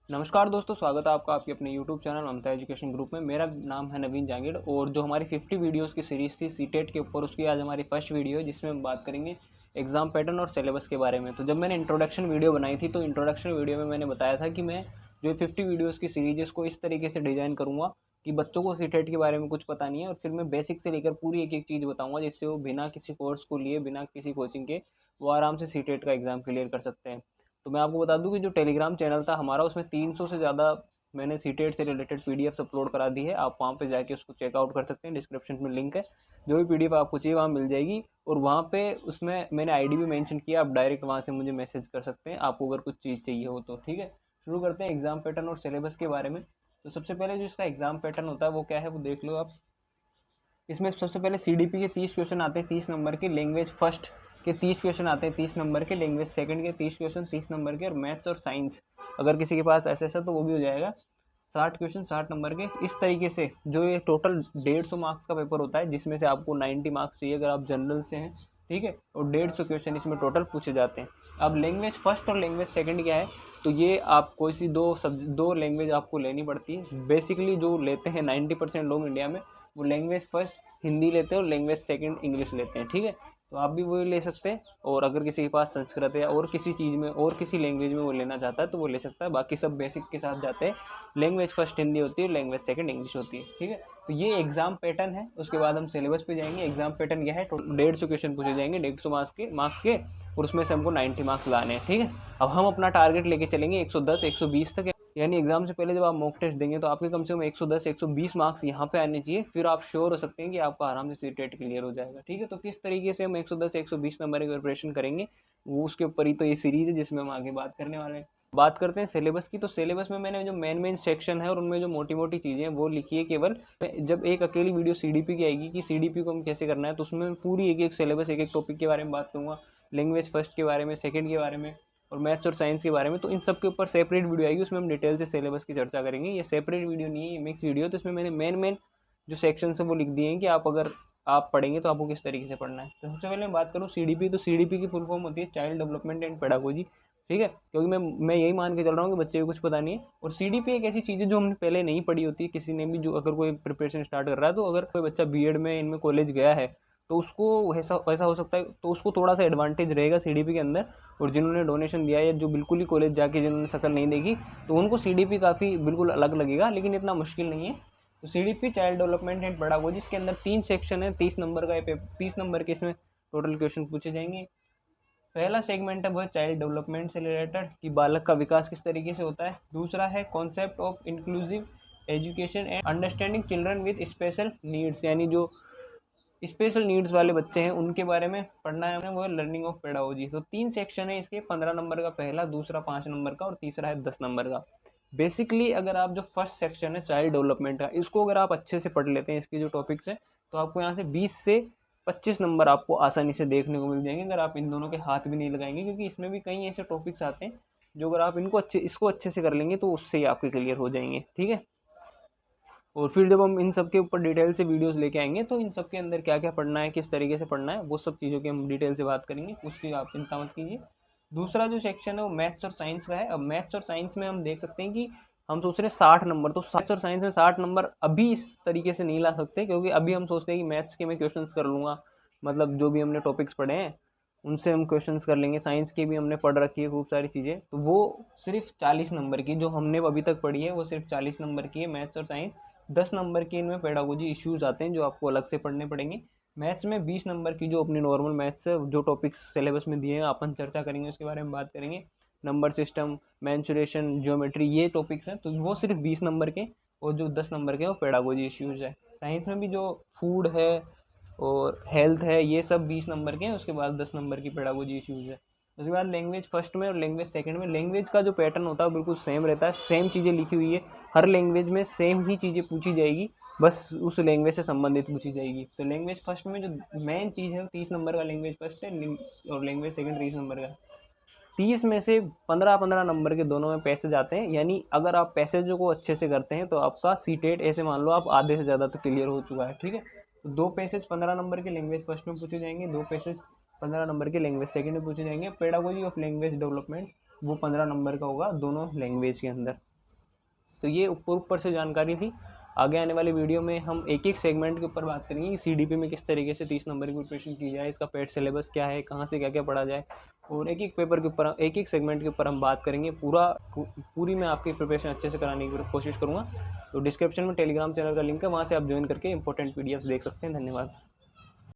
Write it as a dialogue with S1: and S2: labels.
S1: नमस्कार दोस्तों, स्वागत है आपका आपके अपने YouTube चैनल ममता एजुकेशन ग्रुप में। मेरा नाम है नवीन जांगिड़ और जो हमारी 50 वीडियोस की सीरीज़ थी सीटेट के ऊपर, उसकी आज हमारी फर्स्ट वीडियो है जिसमें हम बात करेंगे एग्ज़ाम पैटर्न और सिलेबस के बारे में। तो जब मैंने इंट्रोडक्शन वीडियो बनाई थी तो इंट्रोडक्शन वीडियो में मैंने बताया था कि मैं जो 50 वीडियोज़ की सीरीज है इसको इस तरीके से डिज़ाइन करूँगा कि बच्चों को सीटेट के बारे में कुछ पता नहीं है और फिर मैं बेसिक से लेकर पूरी एक एक चीज़ बताऊँगा जिससे वो बिना किसी कोर्स को लिए, बिना किसी कोचिंग के, वो आराम से सीटेट का एग्ज़ाम क्लियर कर सकते हैं। तो मैं आपको बता दूं कि जो टेलीग्राम चैनल था हमारा, उसमें 300 से ज़्यादा मैंने सीटेट से रिलेटेड पीडीएफ्स अपलोड करा दी है। आप वहाँ पे जाके उसको चेकआउट कर सकते हैं, डिस्क्रिप्शन में लिंक है। जो भी पीडीएफ आपको चाहिए वहाँ मिल जाएगी और वहाँ पे उसमें मैंने आईडी भी मेंशन किया, आप डायरेक्ट वहाँ से मुझे मैसेज कर सकते हैं आपको अगर कुछ चीज़ चाहिए हो तो। ठीक है, शुरू करते हैं एग्जाम पैटर्न और सिलेबस के बारे में। तो सबसे पहले जो इसका एग्जाम पैटर्न होता है वो क्या है वो देख लो आप। इसमें सबसे पहले सीडीपी के 30 क्वेश्चन आते हैं 30 नंबर के, लैंग्वेज फर्स्ट के 30 क्वेश्चन आते हैं 30 नंबर के, लैंग्वेज सेकंड के 30 क्वेश्चन 30 नंबर के, और मैथ्स और साइंस अगर किसी के पास ऐसा तो वो भी हो जाएगा 60 क्वेश्चन 60 नंबर के। इस तरीके से जो ये टोटल 150 मार्क्स का पेपर होता है जिसमें से आपको 90 मार्क्स चाहिए अगर आप जनरल से हैं। ठीक है, और 150 क्वेश्चन इसमें टोटल पूछे जाते हैं। अब लैंग्वेज फर्स्ट और लैंग्वेज सेकंड क्या है, तो ये आप कोई सी दो लैंग्वेज आपको लेनी पड़ती है। बेसिकली जो लेते हैं 90% लोग इंडिया में, वो लैंग्वेज फर्स्ट हिंदी लेते हैं और लैंग्वेज सेकंड इंग्लिश लेते हैं। ठीक है, तो आप भी वही ले सकते हैं, और अगर किसी के पास संस्कृत है और किसी चीज़ में और किसी लैंग्वेज में वो लेना चाहता है तो वो ले सकता है। बाकी सब बेसिक के साथ जाते हैं। लैंग्वेज फर्स्ट हिंदी होती है, लैंग्वेज सेकंड इंग्लिश होती है। ठीक है, तो ये एग्जाम पैटर्न है। उसके बाद हम सिलेबस पे जाएंगे। एग्जाम पैटर्न यह है, 150 क्वेश्चन पूछे जाएंगे 150 मार्क्स के, और उसमें से हमको 90 मार्क्स लाने हैं। ठीक है, अब हम अपना टारगेट लेके चलेंगे 110 120 तक। यानी एग्जाम से पहले जब आप मॉक टेस्ट देंगे तो आपके कम से कम 110 120 मार्क्स यहाँ पे आने चाहिए, फिर आप श्योर हो सकते हैं कि आपका आराम से सीटेट क्लियर हो जाएगा। ठीक है, तो किस तरीके से हम 110 120 नंबर की प्रिपरेशन करेंगे वो उसके ऊपर ही तो ये सीरीज है जिसमें हम आगे बात करने वाले हैं। बात करते हैं सिलेबस की। तो सिलेबस में मैंने जो मेन सेक्शन है और उनमें जो मोटी मोटी चीज़ें हैं वो लिखी है। केवल जब एक अकेली वीडियो सीडीपी की आएगी कि सीडीपी को हम कैसे करना है, तो उसमें पूरी एक एक सिलेबस एक एक टॉपिक के बारे में बात करूँगा। लैंग्वेज फर्स्ट के बारे में, सेकंड के बारे में, और मैथ्स और साइंस के बारे में। तो इन सब के ऊपर सेपरेट वीडियो आएगी, उसमें हम डिटेल से सिलेबस की चर्चा करेंगे। ये सेपरेट वीडियो नहीं है, ये मिक्स वीडियो। तो इसमें मैंने मेन जो सेक्शन है वो लिख दिए हैं कि आप अगर आप पढ़ेंगे तो आपको किस तरीके से पढ़ना है। तो सबसे पहले मैं बात करूँ सीडीपी, तो सीडीपी की फुल फॉर्म होती है चाइल्ड डेवलपमेंट एंड पेडागोजी। ठीक है, क्योंकि मैं यही मान के चल रहा हूँ कि बच्चे को कुछ पता नहीं है। और सीडीपी एक ऐसी चीज़ है जो हमने पहले नहीं पढ़ी होती है किसी ने भी। जो अगर कोई प्रिपरेशन स्टार्ट कर रहा है, तो अगर कोई बच्चा बीएड में इनमें कॉलेज गया है तो उसको ऐसा ऐसा हो सकता है, तो उसको थोड़ा सा एडवांटेज रहेगा सीडीपी के अंदर। और जिन्होंने डोनेशन दिया है या जो बिल्कुल ही कॉलेज जाके जिन्होंने शक्ल नहीं देखी, तो उनको सीडीपी काफ़ी बिल्कुल अलग लगेगा, लेकिन इतना मुश्किल नहीं है। तो CDP child development and pedagogy, इसके अंदर 3 सेक्शन है, 30 नंबर का 30 नंबर के इसमें टोटल क्वेश्चन पूछे जाएंगे। पहला सेगमेंट है वो है चाइल्ड डेवलपमेंट से रिलेटेड कि बालक का विकास किस तरीके से होता है। दूसरा है concept of inclusive education and understanding children with special needs, यानी जो स्पेशल नीड्स वाले बच्चे हैं उनके बारे में पढ़ना है हमें, वो है लर्निंग ऑफ पेडागोजी। तो 3 सेक्शन है इसके, 15 नंबर का पहला, दूसरा 5 नंबर का, और तीसरा है 10 नंबर का। बेसिकली अगर आप जो फर्स्ट सेक्शन है चाइल्ड डेवलपमेंट का, इसको अगर आप अच्छे से पढ़ लेते हैं, इसकी जो टॉपिक्स है, तो आपको यहाँ से 20 से 25 नंबर आपको आसानी से देखने को मिल जाएंगे अगर आप इन दोनों के हाथ भी नहीं लगाएंगे। क्योंकि इसमें भी कई ऐसे टॉपिक्स आते हैं जो अगर आप इसको अच्छे से कर लेंगे तो उससे ही आपके क्लियर हो जाएंगे। ठीक है, और फिर जब हम इन सब के ऊपर डिटेल से वीडियोस लेके आएंगे तो इन सब के अंदर क्या क्या पढ़ना है, किस तरीके से पढ़ना है, वो सब चीज़ों की हम डिटेल से बात करेंगे, उसकी आप चिंता मत कीजिए। दूसरा जो सेक्शन है वो मैथ्स और साइंस का है। अब मैथ्स और साइंस में हम देख सकते हैं कि हम सोच रहे हैं 60 नंबर, तो मैथ्स और साइंस में 60 नंबर अभी इस तरीके से नहीं ला सकते, क्योंकि अभी हम सोचते हैं कि मैथ्स के मैं क्वेश्चन कर लूँगा, मतलब जो भी हमने टॉपिक्स पढ़े हैं उनसे हम क्वेश्चंस कर लेंगे। साइंस की भी हमने पढ़ रखी है खूब सारी चीज़ें, तो वो सिर्फ 40 नंबर की जो हमने अभी तक पढ़ी है वो सिर्फ 40 नंबर की है मैथ्स और साइंस। 10 नंबर के इनमें पेडागोजी इश्यूज आते हैं जो आपको अलग से पढ़ने पड़ेंगे। मैथ्स में 20 नंबर की जो अपनी नॉर्मल मैथ्स है, जो टॉपिक्स सिलेबस में दिए हैं अपन चर्चा करेंगे, उसके बारे में बात करेंगे। नंबर सिस्टम, मैंसुरेशन, ज्योमेट्री, ये टॉपिक्स हैं तो वो सिर्फ 20 नंबर के, और जो 10 नंबर के वो पेडागोजी इश्यूज है। साइंस में भी जो फूड है और हेल्थ है ये सब 20 नंबर के हैं। उसके बाद 10 नंबर की पेडागोजी इश्यूज है। उसके बाद लैंग्वेज फर्स्ट में और लैंग्वेज सेकंड में, लैंग्वेज का जो पैटर्न होता है बिल्कुल सेम रहता है, सेम चीज़ें लिखी हुई है। हर लैंग्वेज में सेम ही चीज़ें पूछी जाएगी, बस उस लैंग्वेज से संबंधित पूछी जाएगी। तो लैंग्वेज फर्स्ट में जो मेन चीज़ है 30 नंबर का लैंग्वेज फर्स्ट है, और लैंग्वेज सेकंड 30 नंबर का। 30 में से 15-15 नंबर के दोनों में पैसेज आते हैं। यानी अगर आप पैसेजों को अच्छे से करते हैं तो आपका सीटेट ऐसे मान लो आप आधे से ज़्यादा तो क्लियर हो चुका है। ठीक है, तो 2 पैसेज 15 नंबर के लैंग्वेज फर्स्ट में पूछे जाएंगे, 2 पैसेज 15 नंबर के लैंग्वेज सेकंड में पूछे जाएंगे। पेडागोजी ऑफ लैंग्वेज डेवलपमेंट वो 15 नंबर का होगा दोनों लैंग्वेज के अंदर। तो ये ऊपर से जानकारी थी। आगे आने वाले वीडियो में हम एक एक सेगमेंट के ऊपर बात करेंगे कि सीडीपी में किस तरीके से 30 नंबर की प्रिपरेशन की जाए, इसका पेड सिलेबस क्या है, कहाँ से क्या क्या पढ़ा जाए, और एक एक पेपर के ऊपर एक एक सेगमेंट के ऊपर हम बात करेंगे। पूरी मैं आपकी प्रिपरेशन अच्छे से कराने की कोशिश करूँगा। तो डिस्क्रिप्शन में टेलीग्राम चैनल का लिंक है, वहाँ से आप ज्वाइन करके इंपॉर्टेंट पीडीएफ देख सकते हैं। धन्यवाद।